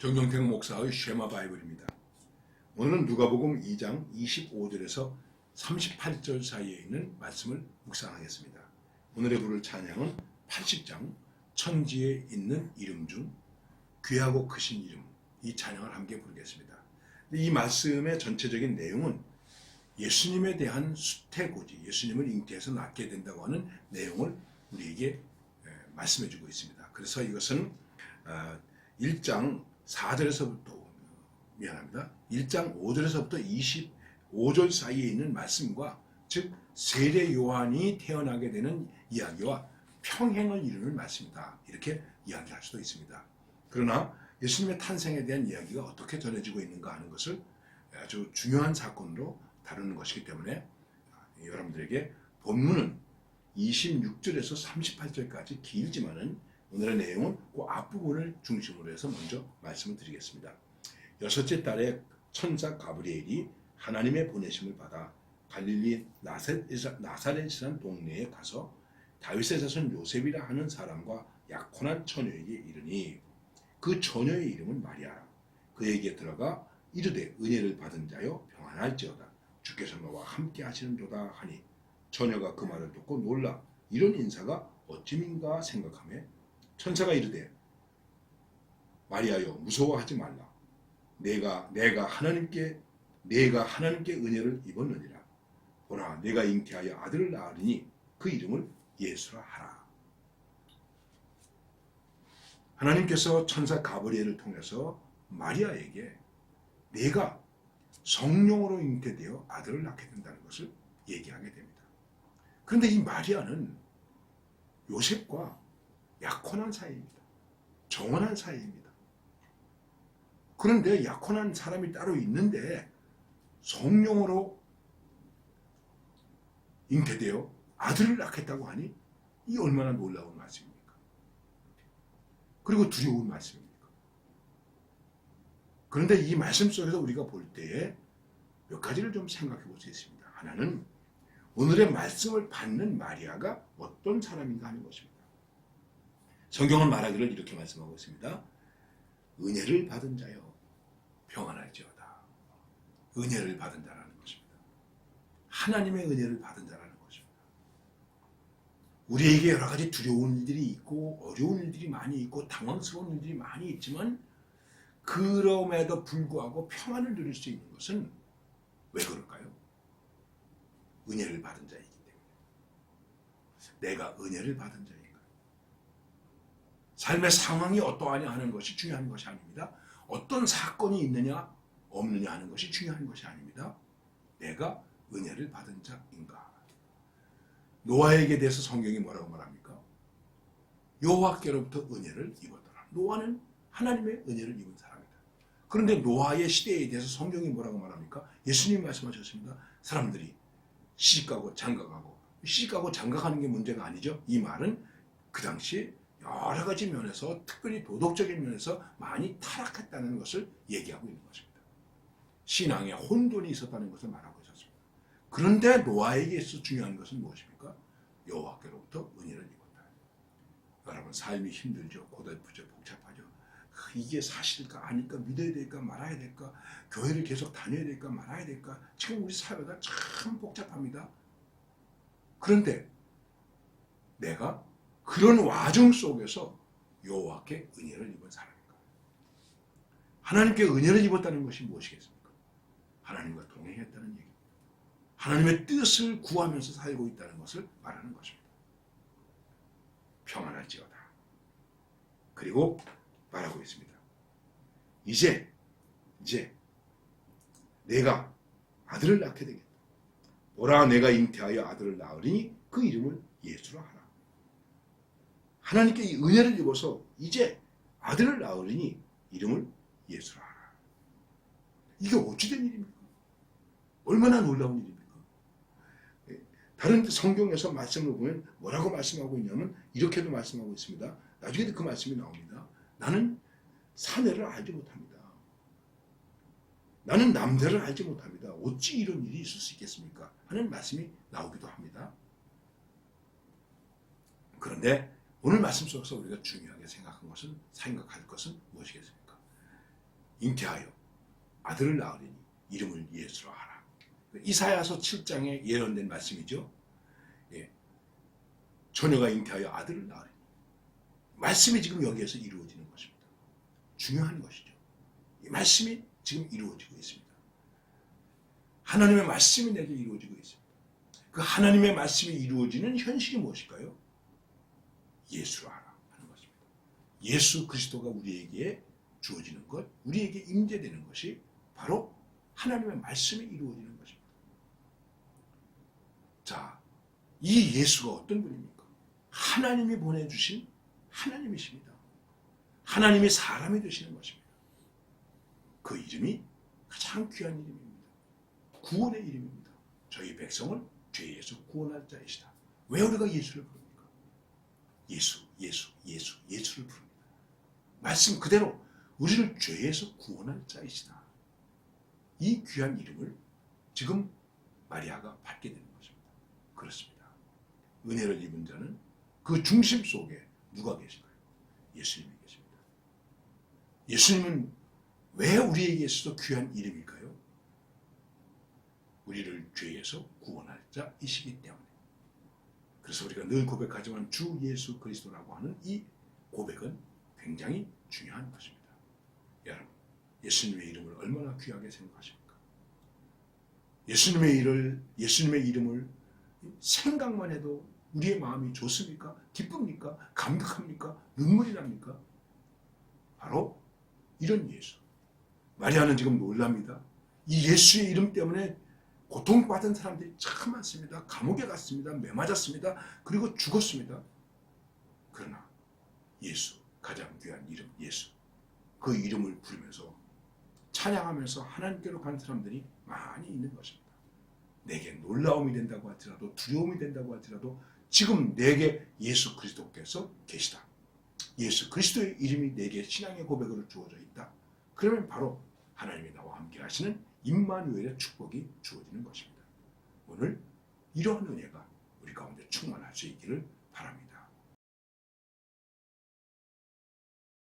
정경택 목사의 쉐마 바이블입니다. 오늘은 누가복음 2장 25절에서 38절 사이에 있는 말씀을 묵상하겠습니다. 오늘의 부를 찬양은 80장 천지에 있는 이름 중 귀하고 크신 이름, 이 찬양을 함께 부르겠습니다. 이 말씀의 전체적인 내용은 예수님에 대한 수태고지, 예수님을 잉태해서 낳게 된다고 하는 내용을 우리에게 말씀해 주고 있습니다. 그래서 이것은 1장 4절에서부터 1장 5절에서부터 25절 사이에 있는 말씀과 즉 세례 요한이 태어나게 되는 이야기와 평행을 이루는 말씀이다. 이렇게 이야기할 수도 있습니다. 그러나 예수님의 탄생에 대한 이야기가 어떻게 전해지고 있는가 하는 것을 아주 중요한 사건으로 다루는 것이기 때문에 여러분들에게 본문은 26절에서 38절까지 길지만은 오늘의 내용은 그 앞부분을 중심으로 해서 먼저 말씀을 드리겠습니다. 여섯째 달에 천사 가브리엘이 하나님의 보내심을 받아 갈릴리 나사렛이라는 동네에 가서 다윗의 자손 요셉이라 하는 사람과 약혼한 처녀에게 이르니 그 처녀의 이름은 마리아라. 그에게 들어가 이르되 은혜를 받은 자여 평안할지어다. 주께서 너와 함께 하시는도다 하니 처녀가 그 말을 듣고 놀라 이런 인사가 어찌민가 생각하며 천사가 이르되 마리아여 무서워하지 말라. 내가 하나님께 은혜를 입었느니라. 보라 내가 잉태하여 아들을 낳으리니 그 이름을 예수라 하라. 하나님께서 천사 가브리엘을 통해서 마리아에게 내가 성령으로 잉태되어 아들을 낳게 된다는 것을 얘기하게 됩니다. 그런데 이 마리아는 요셉과 약혼한 사이입니다. 정혼한 사이입니다. 그런데 약혼한 사람이 따로 있는데 성령으로 잉태되어 아들을 낳겠다고 하니 이 얼마나 놀라운 말씀입니까? 그리고 두려운 말씀입니까? 그런데 이 말씀 속에서 우리가 볼 때에 몇 가지를 좀 생각해 볼 수 있습니다. 하나는 오늘의 말씀을 받는 마리아가 어떤 사람인가 하는 것입니다. 성경은 말하기를 이렇게 말씀하고 있습니다. 은혜를 받은 자여 평안할지어다. 은혜를 받은 자라는 것입니다. 하나님의 은혜를 받은 자라는 것입니다. 우리에게 여러 가지 두려운 일들이 있고 어려운 일들이 많이 있고 당황스러운 일들이 많이 있지만 그럼에도 불구하고 평안을 누릴 수 있는 것은 왜 그럴까요? 은혜를 받은 자이기 때문에. 내가 은혜를 받은 자인가? 삶의 상황이 어떠하냐 하는 것이 중요한 것이 아닙니다. 어떤 사건이 있느냐 없느냐 하는 것이 중요한 것이 아닙니다. 내가 은혜를 받은 자인가? 노아에게 대해서 성경이 뭐라고 말합니까? 여호와께로부터 은혜를 입었더라. 노아는 하나님의 은혜를 입은 사람이다. 그런데 노아의 시대에 대해서 성경이 뭐라고 말합니까? 예수님이 말씀하셨습니다. 사람들이 시집가고 장가가고, 시집가고 장가가는 게 문제가 아니죠. 이 말은 그 당시에 여러 가지 면에서 특별히 도덕적인 면에서 많이 타락했다는 것을 얘기하고 있는 것입니다. 신앙에 혼돈이 있었다는 것을 말하고 있었습니다. 그런데 노아에게 있어 중요한 것은 무엇입니까? 여호와께로부터 은혜를 입었다. 여러분 삶이 힘들죠. 고달프죠. 복잡하죠. 이게 사실일까 아닐까 믿어야 될까 말아야 될까 교회를 계속 다녀야 될까 말아야 될까 지금 우리 사회가 참 복잡합니다. 그런데 내가 그런 와중 속에서 여호와께 은혜를 입은 사람인가? 하나님께 은혜를 입었다는 것이 무엇이겠습니까? 하나님과 동행했다는 얘기입니다. 하나님의 뜻을 구하면서 살고 있다는 것을 말하는 것입니다. 평안할지어다. 그리고 말하고 있습니다. 이제 내가 아들을 낳게 되겠다. 보라 내가 잉태하여 아들을 낳으리니 그 이름을 예수라 하라. 하나님께 이 은혜를 입어서 이제 아들을 낳으리니 이름을 예수라 하라. 이게 어찌된 일입니까? 얼마나 놀라운 일입니까? 다른 성경에서 말씀을 보면 뭐라고 말씀하고 있냐면 이렇게도 말씀하고 있습니다. 나중에도 그 말씀이 나옵니다. 나는 사내를 알지 못합니다. 나는 남자를 알지 못합니다. 어찌 이런 일이 있을 수 있겠습니까? 하는 말씀이 나오기도 합니다. 그런데 오늘 말씀 속에서 우리가 중요하게 생각할 것은 무엇이겠습니까? 잉태하여 아들을 낳으리니 이름을 예수로 하라. 이사야서 7장에 예언된 말씀이죠. 예. 처녀가 잉태하여 아들을 낳으리니. 말씀이 지금 여기에서 이루어지는 것입니다. 중요한 것이죠. 이 말씀이 지금 이루어지고 있습니다. 하나님의 말씀이 내게 이루어지고 있습니다. 그 하나님의 말씀이 이루어지는 현실이 무엇일까요? 예수로 하라 하는 것입니다. 예수 그리스도가 우리에게 주어지는 것, 우리에게 임재되는 것이 바로 하나님의 말씀이 이루어지는 것입니다. 자, 이 예수가 어떤 분입니까? 하나님이 보내주신 하나님이십니다. 하나님이 사람이 되시는 것입니다. 그 이름이 가장 귀한 이름입니다. 구원의 이름입니다. 저희 백성을 죄에서 구원할 자이시다. 왜 우리가 예수를 부릅니까? 예수를 부릅니다. 말씀 그대로 우리를 죄에서 구원할 자이시다. 이 귀한 이름을 지금 마리아가 받게 되는 것입니다. 그렇습니다. 은혜를 입은 자는 그 중심 속에 누가 계신가요? 예수님이 계십니다. 예수님은 왜 우리에게 있어서 귀한 이름일까요? 우리를 죄에서 구원할 자이시기 때문에. 그래서 우리가 늘 고백하지만 주 예수 그리스도라고 하는 이 고백은 굉장히 중요한 것입니다. 여러분, 예수님의 이름을 얼마나 귀하게 생각하십니까? 예수님의 이름을 생각만 해도 우리의 마음이 좋습니까? 기쁩니까? 감격합니까? 눈물이 납니까? 바로 이런 예수. 마리아는 지금 놀랍니다. 이 예수의 이름 때문에 고통받은 사람들이 참 많습니다. 감옥에 갔습니다. 매 맞았습니다. 그리고 죽었습니다. 그러나 예수, 가장 귀한 이름 예수, 그 이름을 부르면서 찬양하면서 하나님께로 간 사람들이 많이 있는 것입니다. 내게 놀라움이 된다고 할지라도 두려움이 된다고 할지라도 지금 내게 예수 그리스도께서 계시다. 예수 그리스도의 이름이 내게 신앙의 고백으로 주어져 있다. 그러면 바로 하나님이 나와 함께 하시는 임마누엘의 축복이 주어지는 것입니다. 오늘 이러한 은혜가 우리 가운데 충만할 수 있기를